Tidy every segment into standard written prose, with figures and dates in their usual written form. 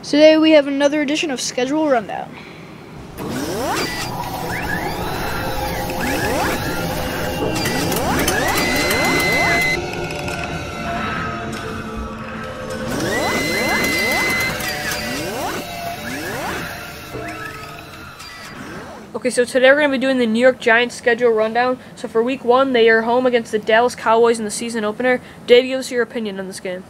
Today we have another edition of Schedule Rundown. Okay, so today we're going to be doing the New York Giants schedule rundown. So for week 1, they are home against the Dallas Cowboys in the season opener. Dave, give us your opinion on this game.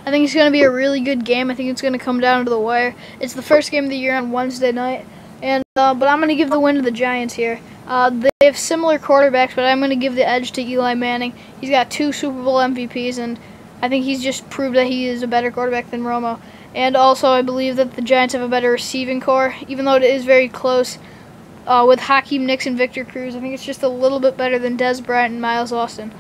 I think it's going to be a really good game. I think it's going to come down to the wire. It's the first game of the year on Wednesday night, and but I'm going to give the win to the Giants here. They have similar quarterbacks, but I'm going to give the edge to Eli Manning. He's got 2 Super Bowl MVPs, and I think he's just proved that he is a better quarterback than Romo. And also, I believe that the Giants have a better receiving core, even though it is very close. With Hakeem Nicks and Victor Cruz, I think it's just a little bit better than Dez Bryant and Miles Austin.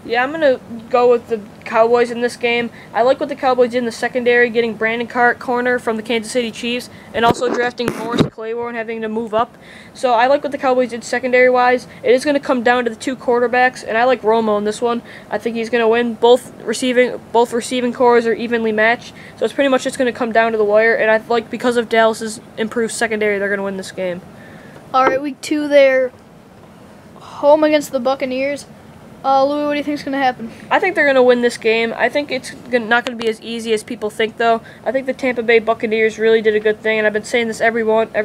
Yeah, I'm going to go with the Cowboys in this game. I like what the Cowboys did in the secondary, getting Brandon Carr corner from the Kansas City Chiefs, and also drafting Morris Claiborne, having to move up. So I like what the Cowboys did secondary-wise. It is going to come down to the 2 quarterbacks, and I like Romo in this one. I think he's going to win. Both receiving cores are evenly matched, so it's pretty much just going to come down to the wire. And I like, because of Dallas's improved secondary, they're going to win this game. All right, week 2, they're home against the Buccaneers. Louie, what do you think is going to happen? I think they're going to win this game. I think it's not going to be as easy as people think, though. I think the Tampa Bay Buccaneers really did a good thing, and I've been saying this every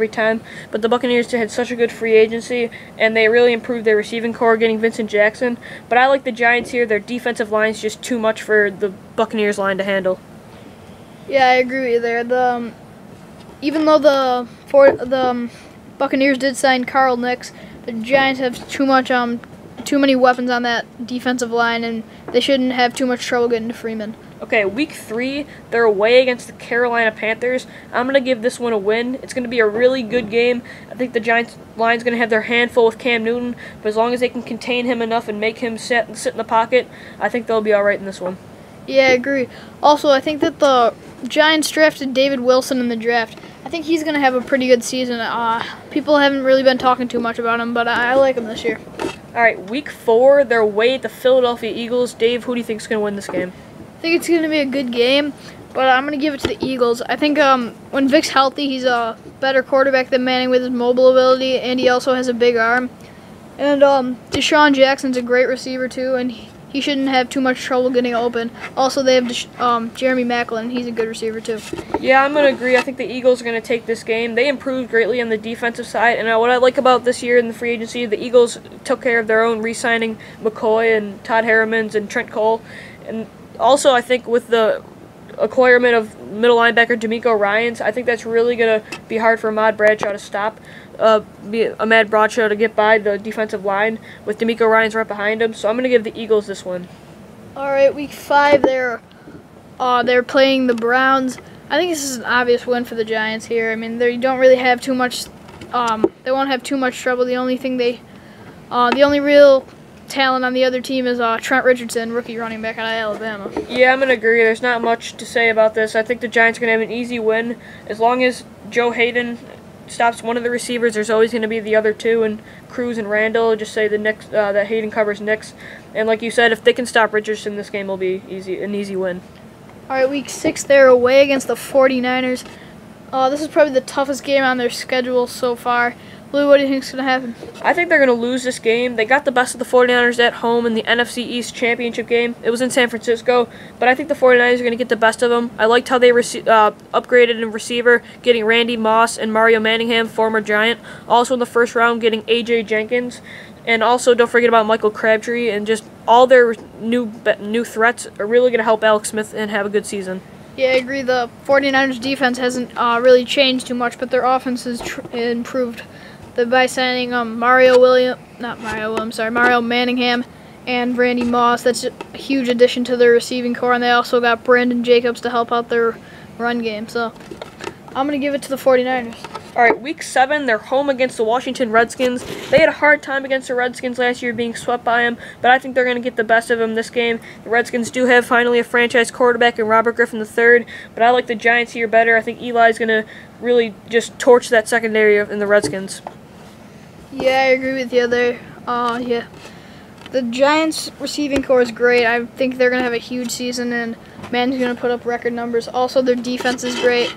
time, but the Buccaneers had such a good free agency, and they really improved their receiving core, getting Vincent Jackson. But I like the Giants here. Their defensive line is just too much for the Buccaneers line to handle. Yeah, I agree with you there. Even though the Buccaneers did sign Carl Nicks, the Giants have too many weapons on that defensive line, and they shouldn't have too much trouble getting to Freeman. Okay, week 3, they're away against the Carolina Panthers. I'm going to give this one a win. It's going to be a really good game. I think the Giants line's going to have their handful with Cam Newton, but as long as they can contain him enough and make him sit in the pocket, I think they'll be all right in this one. Yeah, I agree. Also, I think that the Giants drafted David Wilson in the draft. I think he's going to have a pretty good season. People haven't really been talking too much about him, but I like him this year. All right, week 4, they're away at the Philadelphia Eagles. Dave, who do you think is going to win this game? I think it's going to be a good game, but I'm going to give it to the Eagles. I think when Vic's healthy, he's a better quarterback than Manning with his mobile ability, and he also has a big arm. And Deshaun Jackson's a great receiver, too, and he shouldn't have too much trouble getting open. Also, they have Jeremy Maclin. He's a good receiver, too. Yeah, I'm going to agree. I think the Eagles are going to take this game. They improved greatly on the defensive side, and what I like about this year in the free agency, the Eagles took care of their own, re-signing McCoy and Todd Herremans and Trent Cole. And also, I think with the acquirement of middle linebacker D'Amico Ryans, I think that's really going to be hard for Ahmad Bradshaw to stop. Ahmad Bradshaw to get by the defensive line with D'Amico Ryans right behind him. So I'm going to give the Eagles this one. All right, week 5, they're playing the Browns. I think this is an obvious win for the Giants here. I mean, they don't really have too much. They won't have too much trouble. The only real talent on the other team is Trent Richardson, rookie running back out of Alabama. Yeah, I'm going to agree. There's not much to say about this. I think the Giants are going to have an easy win. As long as Joe Hayden stops one of the receivers, there's always going to be the other 2, and Cruz and Randall. Just say that Hayden covers Nicks. And like you said, if they can stop Richardson, this game will be an easy win. All right, week 6, they're away against the 49ers. This is probably the toughest game on their schedule so far. Lou, what do you think is going to happen? I think they're going to lose this game. They got the best of the 49ers at home in the NFC East Championship game. It was in San Francisco, but I think the 49ers are going to get the best of them. I liked how they upgraded in receiver, getting Randy Moss and Mario Manningham, former Giant. Also in the first round, getting A.J. Jenkins. And also, don't forget about Michael Crabtree, and just all their new threats are really going to help Alex Smith and have a good season. Yeah, I agree. The 49ers defense hasn't really changed too much, but their offense has improved by signing Mario Manningham and Randy Moss. That's a huge addition to their receiving core, and they also got Brandon Jacobs to help out their run game. So I'm going to give it to the 49ers. All right, week 7, they're home against the Washington Redskins. They had a hard time against the Redskins last year, being swept by them, but I think they're going to get the best of them this game. The Redskins do have finally a franchise quarterback in Robert Griffin III, but I like the Giants here better. I think Eli's going to really just torch that secondary in the Redskins. Yeah, I agree with you there. Yeah. The Giants' receiving core is great. I think they're going to have a huge season, and Manning's going to put up record numbers. Also, their defense is great.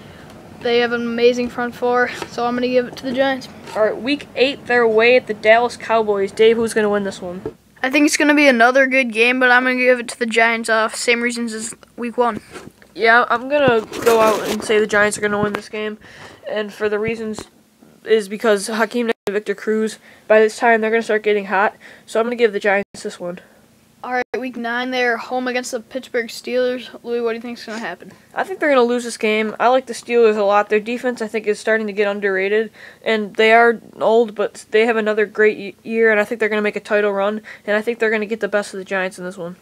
They have an amazing front four, so I'm going to give it to the Giants. All right, Week 8, they're away at the Dallas Cowboys. Dave, who's going to win this one? I think it's going to be another good game, but I'm going to give it to the Giants. Same reasons as Week 1. Yeah, I'm going to go out and say the Giants are going to win this game. And for the reasons is because Hakeem and Victor Cruz, by this time, they're going to start getting hot. So I'm going to give the Giants this one. All right, Week 9, they're home against the Pittsburgh Steelers. Louie, what do you think is going to happen? I think they're going to lose this game. I like the Steelers a lot. Their defense, I think, is starting to get underrated. And they are old, but they have another great year, and I think they're going to make a title run. And I think they're going to get the best of the Giants in this one.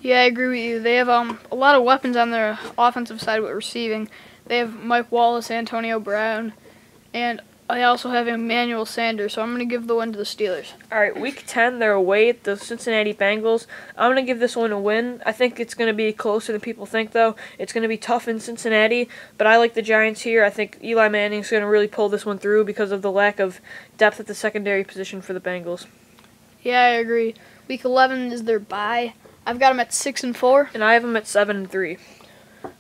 Yeah, I agree with you. They have a lot of weapons on their offensive side with receiving. They have Mike Wallace, Antonio Brown, and I also have Emmanuel Sanders, so I'm going to give the win to the Steelers. All right, Week 10, they're away at the Cincinnati Bengals. I'm going to give this one a win. I think it's going to be closer than people think, though. It's going to be tough in Cincinnati, but I like the Giants here. I think Eli Manning's going to really pull this one through because of the lack of depth at the secondary position for the Bengals. Yeah, I agree. Week 11 is their bye. I've got them at 6-4. And I have them at 7-3.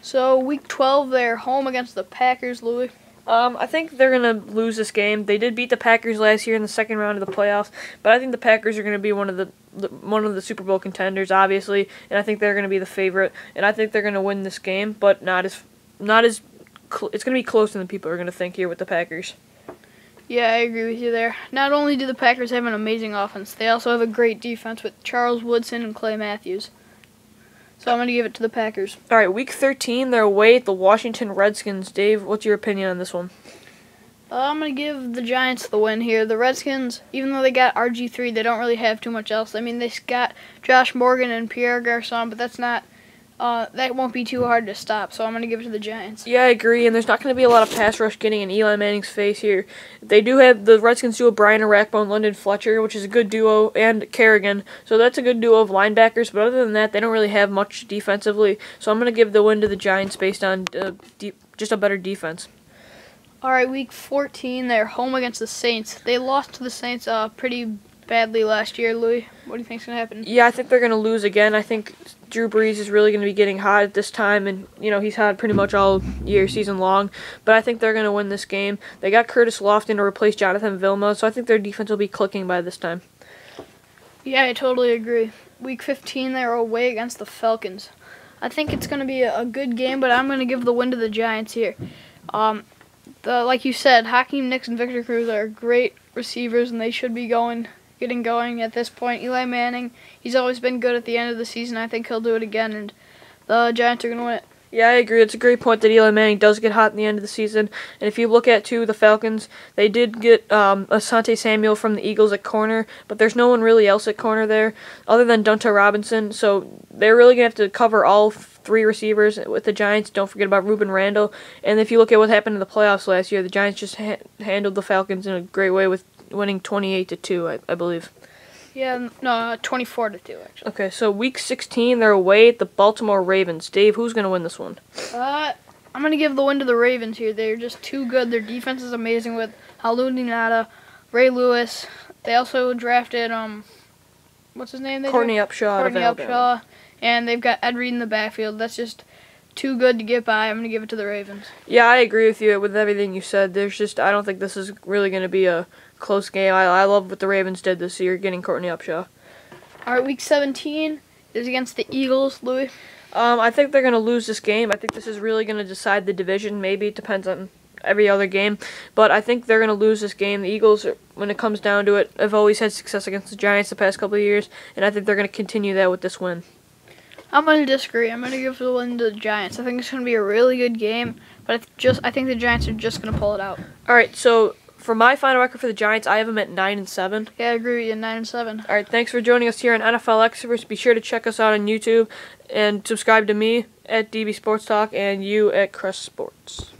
So Week 12, they're home against the Packers, Louie. I think they're going to lose this game. They did beat the Packers last year in the second round of the playoffs, but I think the Packers are going to be one of the Super Bowl contenders, obviously, and I think they're going to be the favorite, and I think they're going to win this game, but it's going to be closer than people are going to think here with the Packers. Yeah, I agree with you there. Not only do the Packers have an amazing offense, they also have a great defense with Charles Woodson and Clay Matthews. So I'm going to give it to the Packers. All right, Week 13, they're away at the Washington Redskins. Dave, what's your opinion on this one? I'm going to give the Giants the win here. The Redskins, even though they got RG3, they don't really have too much else. I mean, they got Josh Morgan and Pierre Garçon, but that won't be too hard to stop, so I'm going to give it to the Giants. Yeah, I agree, and there's not going to be a lot of pass rush getting in Eli Manning's face here. The Redskins do have Brian Rackbone, London Fletcher, which is a good duo, and Kerrigan, so that's a good duo of linebackers, but other than that, they don't really have much defensively, so I'm going to give the win to the Giants based on just a better defense. All right, Week 14, they're home against the Saints. They lost to the Saints pretty badly last year, Louie. What do you think's going to happen? Yeah, I think they're going to lose again. I think Drew Brees is really going to be getting hot at this time, and he's hot pretty much all year, season long. But I think they're going to win this game. They got Curtis Lofton to replace Jonathan Vilma, so I think their defense will be clicking by this time. Yeah, I totally agree. Week 15, they're away against the Falcons. I think it's going to be a good game, but I'm going to give the win to the Giants here. Like you said, Hakeem Nicks and Victor Cruz are great receivers, and they should be getting going at this point. Eli Manning, he's always been good at the end of the season. I think he'll do it again, and the Giants are going to win it. Yeah, I agree. It's a great point that Eli Manning does get hot in the end of the season. And if you look at, too, the Falcons, they did get Asante Samuel from the Eagles at corner, but there's no one really else at corner there other than Donta Robinson. So they're really going to have to cover all three receivers with the Giants. Don't forget about Ruben Randall. And if you look at what happened in the playoffs last year, the Giants just handled the Falcons in a great way with winning 28-2, I believe. Yeah, no, 24-2, actually. Okay, so Week 16, they're away at the Baltimore Ravens. Dave, who's going to win this one? I'm going to give the win to the Ravens here. They're just too good. Their defense is amazing with Halou Nada, Ray Lewis. They also drafted, what's his name? Courtney Upshaw. And they've got Ed Reed in the backfield. That's just too good to get by. I'm going to give it to the Ravens. Yeah, I agree with you with everything you said. I don't think this is really going to be a close game. I love what the Ravens did this year, getting Courtney Upshaw. All right, Week 17 is against the Eagles, Louie. I think they're going to lose this game. I think this is really going to decide the division. Maybe it depends on every other game. But I think they're going to lose this game. The Eagles, when it comes down to it, have always had success against the Giants the past couple of years, and I think they're going to continue that with this win. I'm going to disagree. I'm going to give the win to the Giants. I think it's going to be a really good game, but I think the Giants are just going to pull it out. All right, so for my final record for the Giants, I have them at 9-7. Yeah, I agree with you, 9-7. All right, thanks for joining us here on NFL Experts. Be sure to check us out on YouTube and subscribe to me at DB Sports Talk and you at Crest Sports.